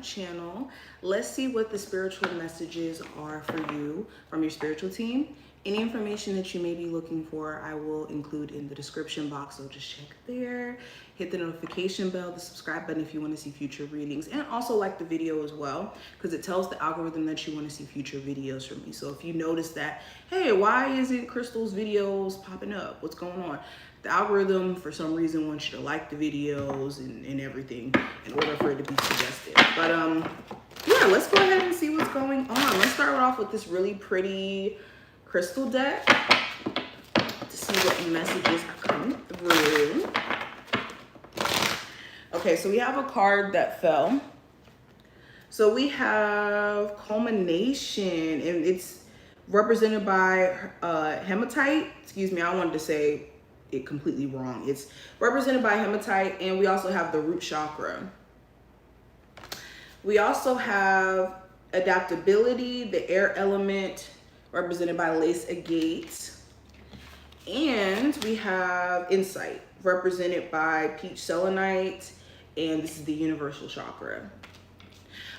channel. Let's see what the spiritual messages are for you from your spiritual team. Any information that you may be looking for, I will include in the description box, so just check there. Hit the notification bell, the subscribe button if you want to see future readings, and also like the video as well, because it tells the algorithm that you want to see future videos from me. So if you notice that, hey, why isn't Kristal's videos popping up? What's going on? The algorithm, for some reason, wants you to like the videos and everything in order for it to be suggested. But yeah, let's go ahead and see what's going on. Let's start off with this really pretty crystal deck to see what messages are coming through. Okay, so we have a card that fell. So we have culmination, and it's represented by hematite. Excuse me, I wanted to say it completely wrong. It's represented by hematite, and we also have the root chakra. We also have adaptability, the air element, represented by lace agate. And we have insight, represented by peach selenite, and this is the universal chakra.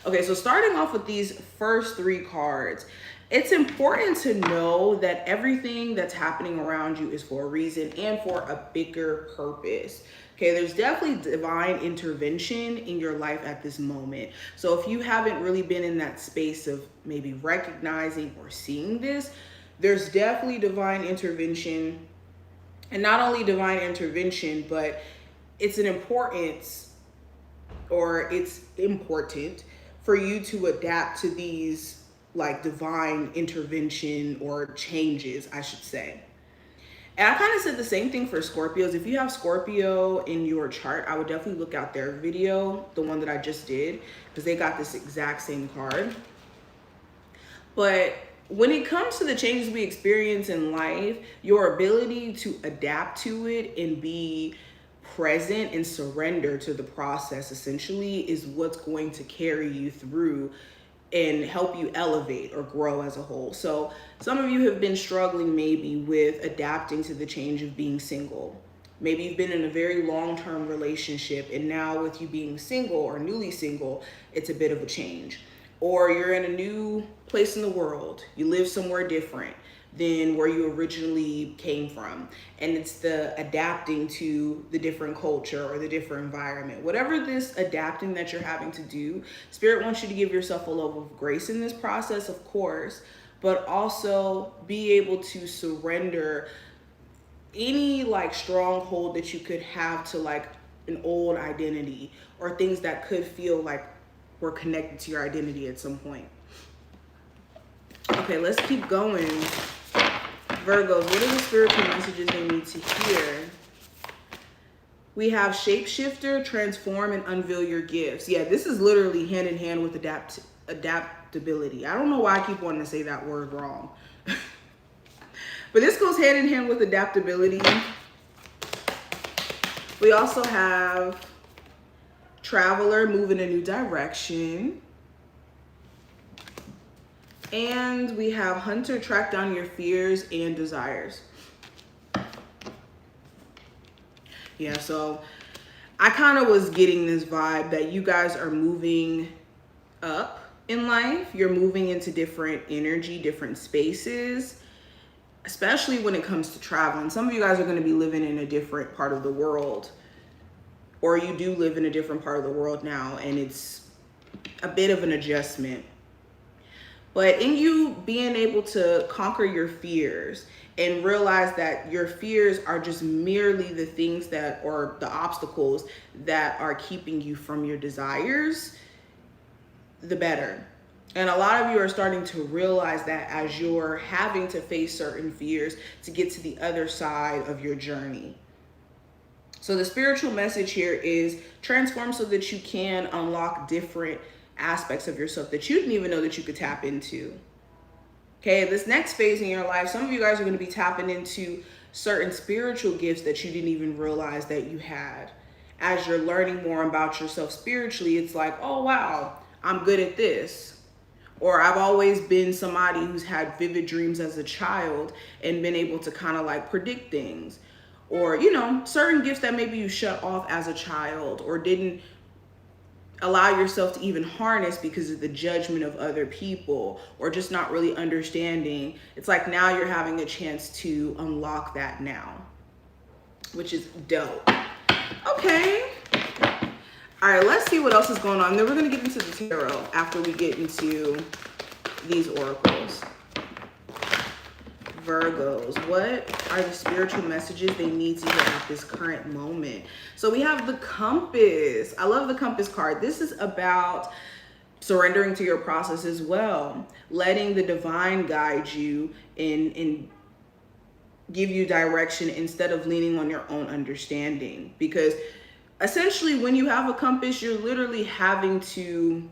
Okay, so starting off with these first three cards, it's important to know that everything that's happening around you is for a reason and for a bigger purpose. Okay, there's definitely divine intervention in your life at this moment. So if you haven't really been in that space of maybe recognizing or seeing this, there's definitely divine intervention. And not only divine intervention, but it's important for you to adapt to these like divine intervention or changes, I should say. And I kind of said the same thing for Scorpios. If you have Scorpio in your chart, I would definitely look out their video, the one that I just did, because they got this exact same card. But when it comes to the changes we experience in life, your ability to adapt to it and be present and surrender to the process essentially is what's going to carry you through and help you elevate or grow as a whole. So some of you have been struggling maybe with adapting to the change of being single. Maybe you've been in a very long-term relationship, and now with you being single or newly single, it's a bit of a change. Or you're in a new place in the world. You live somewhere different than where you originally came from. And it's the adapting to the different culture or the different environment. Whatever this adapting that you're having to do, Spirit wants you to give yourself a level of grace in this process, of course, but also be able to surrender any like stronghold that you could have to like an old identity or things that could feel like were connected to your identity at some point. Okay, let's keep going. Virgos, what are the spiritual messages they need to hear? We have shapeshifter, transform, and unveil your gifts. Yeah, this is literally hand in hand with adaptability. I don't know why I keep wanting to say that word wrong. But this goes hand in hand with adaptability. We also have traveler, move in a new direction. And we have hunter, track down your fears and desires. Yeah, so I kind of was getting this vibe that you guys are moving up in life. You're moving into different energy, different spaces, especially when it comes to traveling. Some of you guys are going to be living in a different part of the world, or you do live in a different part of the world now, and it's a bit of an adjustment. But in you being able to conquer your fears and realize that your fears are just merely the things that, or the obstacles that are keeping you from your desires, the better. And a lot of you are starting to realize that as you're having to face certain fears to get to the other side of your journey. So the spiritual message here is transform so that you can unlock different aspects of yourself that you didn't even know that you could tap into. Okay, this next phase in your life, some of you guys are going to be tapping into certain spiritual gifts that you didn't even realize that you had. As you're learning more about yourself spiritually, it's like, oh wow, I'm good at this. Or I've always been somebody who's had vivid dreams as a child and been able to kind of like predict things. Or, you know, certain gifts that maybe you shut off as a child or didn't allow yourself to even harness because of the judgment of other people or just not really understanding. It's like now you're having a chance to unlock that now, which is dope. Okay. All right, let's see what else is going on. Then we're going to get into the tarot after we get into these oracles. Virgos, what are the spiritual messages they need to hear at this current moment? So we have the Compass. I love the Compass card. This is about surrendering to your process as well, letting the divine guide you in give you direction instead of leaning on your own understanding. Because essentially when you have a compass, you're literally having to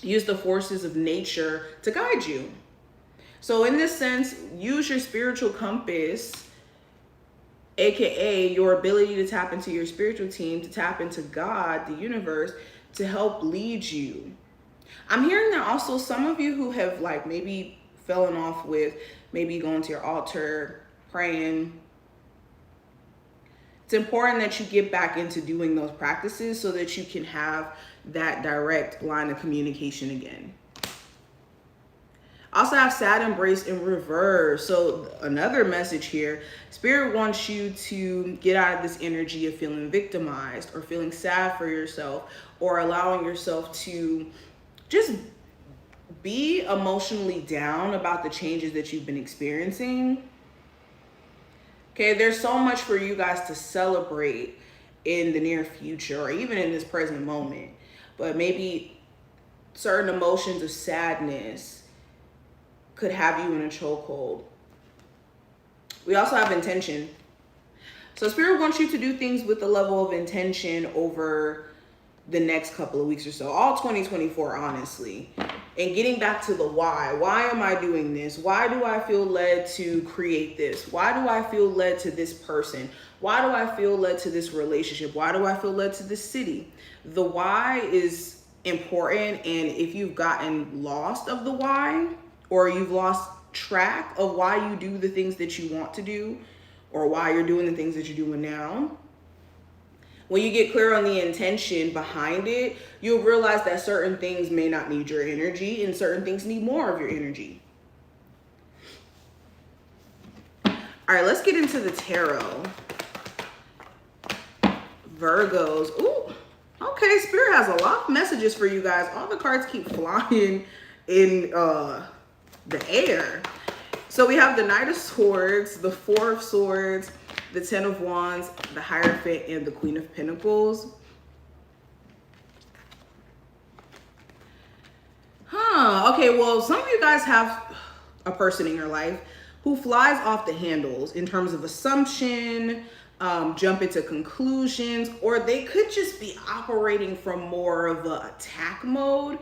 use the forces of nature to guide you. So in this sense, use your spiritual compass, aka your ability to tap into your spiritual team, to tap into God, the universe, to help lead you. I'm hearing that also some of you who have like maybe fallen off with maybe going to your altar, praying, it's important that you get back into doing those practices so that you can have that direct line of communication again. Also have sad embrace in reverse. So another message here, Spirit wants you to get out of this energy of feeling victimized or feeling sad for yourself or allowing yourself to just be emotionally down about the changes that you've been experiencing. Okay, there's so much for you guys to celebrate in the near future or even in this present moment. But maybe certain emotions of sadness could have you in a chokehold. We also have intention. So Spirit wants you to do things with a level of intention over the next couple of weeks or so, all 2024, honestly. And getting back to the why. Why am I doing this? Why do I feel led to create this? Why do I feel led to this person? Why do I feel led to this relationship? Why do I feel led to this city? The why is important. And if you've gotten lost of the why, or you've lost track of why you do the things that you want to do, or why you're doing the things that you're doing now, when you get clear on the intention behind it, you'll realize that certain things may not need your energy and certain things need more of your energy. All right, let's get into the tarot. Virgos. Ooh, okay, Spirit has a lot of messages for you guys. All the cards keep flying in the air. So we have the Knight of Swords, the Four of Swords, the Ten of Wands, the Hierophant, and the Queen of Pentacles. Okay, well, some of you guys have a person in your life who flies off the handles in terms of assumption, jump into conclusions, or they could just be operating from more of an attack mode.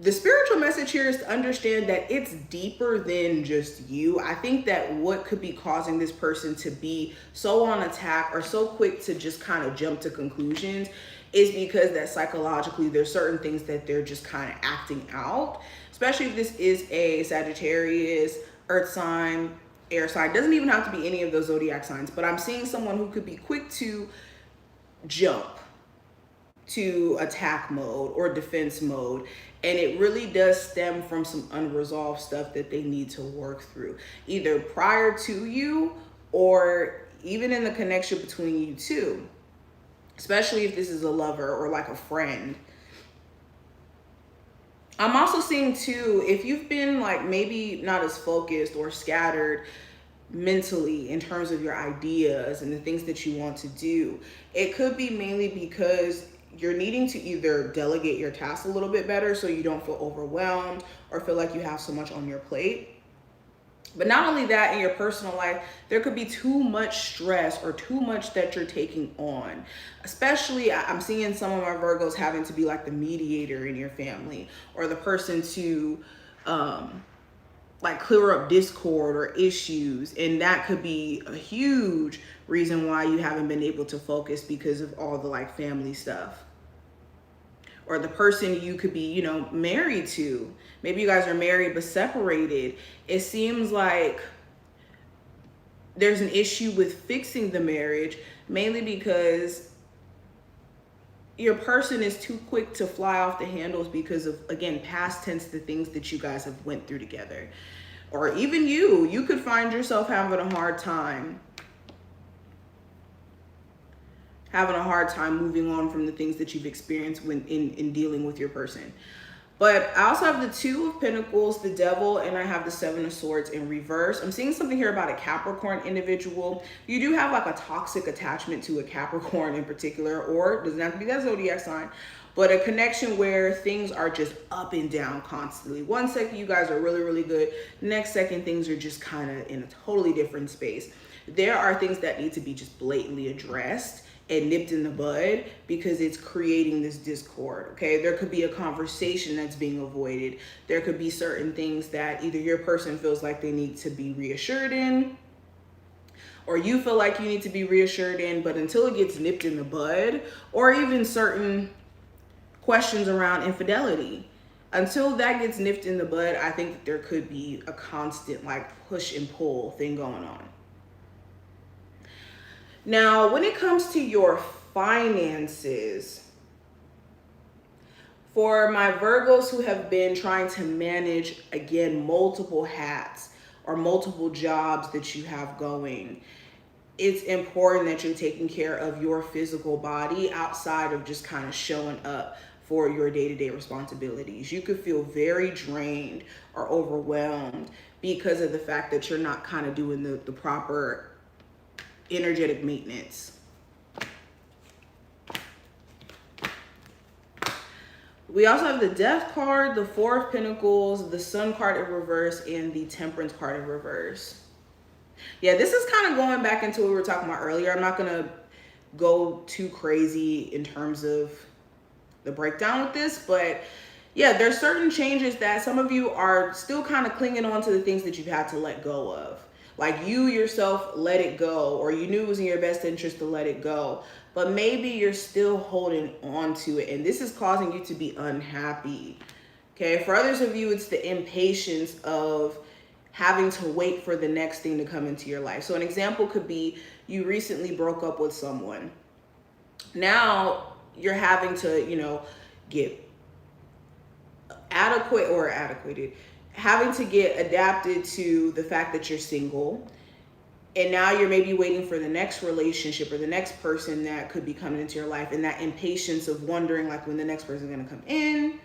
The spiritual message here is to understand that it's deeper than just you. I think that what could be causing this person to be so on attack or so quick to just kind of jump to conclusions is because that psychologically there's certain things that they're just kind of acting out, especially if this is a Sagittarius, earth sign, air sign. Doesn't even have to be any of those zodiac signs, but I'm seeing someone who could be quick to jump to attack mode or defense mode. And it really does stem from some unresolved stuff that they need to work through, either prior to you or even in the connection between you two, especially if this is a lover or like a friend. I'm also seeing too, if you've been like maybe not as focused or scattered mentally in terms of your ideas and the things that you want to do, it could be mainly because you're needing to either delegate your tasks a little bit better so you don't feel overwhelmed or feel like you have so much on your plate. But not only that, in your personal life, there could be too much stress or too much that you're taking on. Especially, I'm seeing some of my Virgos having to be like the mediator in your family or the person to like clear up discord or issues. And that could be a huge reason why you haven't been able to focus because of all the like family stuff. Or the person you could be, you know, married to. Maybe you guys are married but separated. It seems like there's an issue with fixing the marriage, mainly because your person is too quick to fly off the handles because of, again, past tense, the things that you guys have went through together. Or even you could find yourself having a hard time moving on from the things that you've experienced when in dealing with your person. But I also have the Two of Pentacles, the Devil, and I have the Seven of Swords in reverse. I'm seeing something here about a Capricorn individual. You do have like a toxic attachment to a Capricorn in particular, or it doesn't have to be that zodiac sign, but a connection where things are just up and down constantly. One second you guys are really, really good. Next second things are just kind of in a totally different space. There are things that need to be just blatantly addressed and nipped in the bud because it's creating this discord, okay? There could be a conversation that's being avoided. There could be certain things that either your person feels like they need to be reassured in, or you feel like you need to be reassured in, but until it gets nipped in the bud, or even certain questions around infidelity, until that gets nipped in the bud, I think that there could be a constant like push and pull thing going on. Now, when it comes to your finances, for my Virgos who have been trying to manage, again, multiple hats or multiple jobs that you have going, it's important that you're taking care of your physical body outside of just kind of showing up for your day-to-day responsibilities. You could feel very drained or overwhelmed because of the fact that you're not kind of doing the proper energetic maintenance. We also have the Death card, the Four of Pentacles, the Sun card in reverse, and the Temperance card in reverse. Yeah, this is kind of going back into what we were talking about earlier. I'm not going to go too crazy in terms of the breakdown with this, but yeah, there's certain changes that some of you are still kind of clinging on to the things that you've had to let go of. Like you yourself let it go, or you knew it was in your best interest to let it go, but maybe you're still holding on to it, and this is causing you to be unhappy. Okay, for others of you, it's the impatience of having to wait for the next thing to come into your life. So an example could be you recently broke up with someone. Now you're having to, get having to get adapted to the fact that you're single, and now you're maybe waiting for the next relationship or the next person that could be coming into your life, and that impatience of wondering like when the next person is going to come in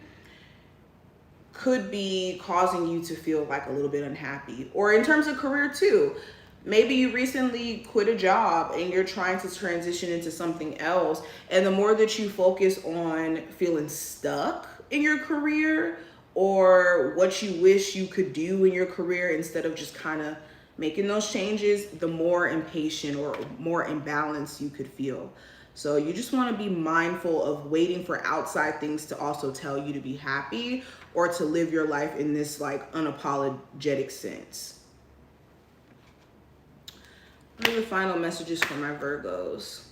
could be causing you to feel like a little bit unhappy. Or in terms of career too, maybe you recently quit a job and you're trying to transition into something else, and the more that you focus on feeling stuck in your career or what you wish you could do in your career instead of just kind of making those changes, the more impatient or more imbalanced you could feel. So you just want to be mindful of waiting for outside things to also tell you to be happy or to live your life in this like unapologetic sense. What are the final messages for my Virgos?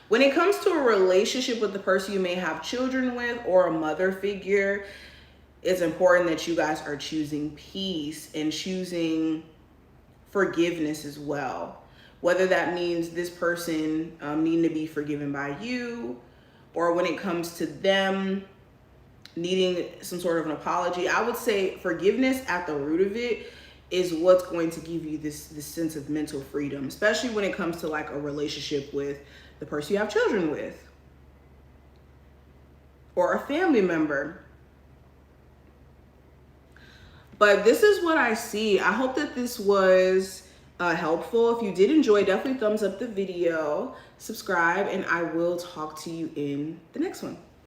When it comes to a relationship with the person you may have children with or a mother figure, it's important that you guys are choosing peace and choosing forgiveness as well. Whether that means this person needing to be forgiven by you, or when it comes to them needing some sort of an apology, I would say forgiveness at the root of it is what's going to give you this sense of mental freedom, especially when it comes to like a relationship with the person you have children with or a family member. But this is what I see. I hope that this was helpful. If you did enjoy, definitely thumbs up the video, subscribe, and I will talk to you in the next one.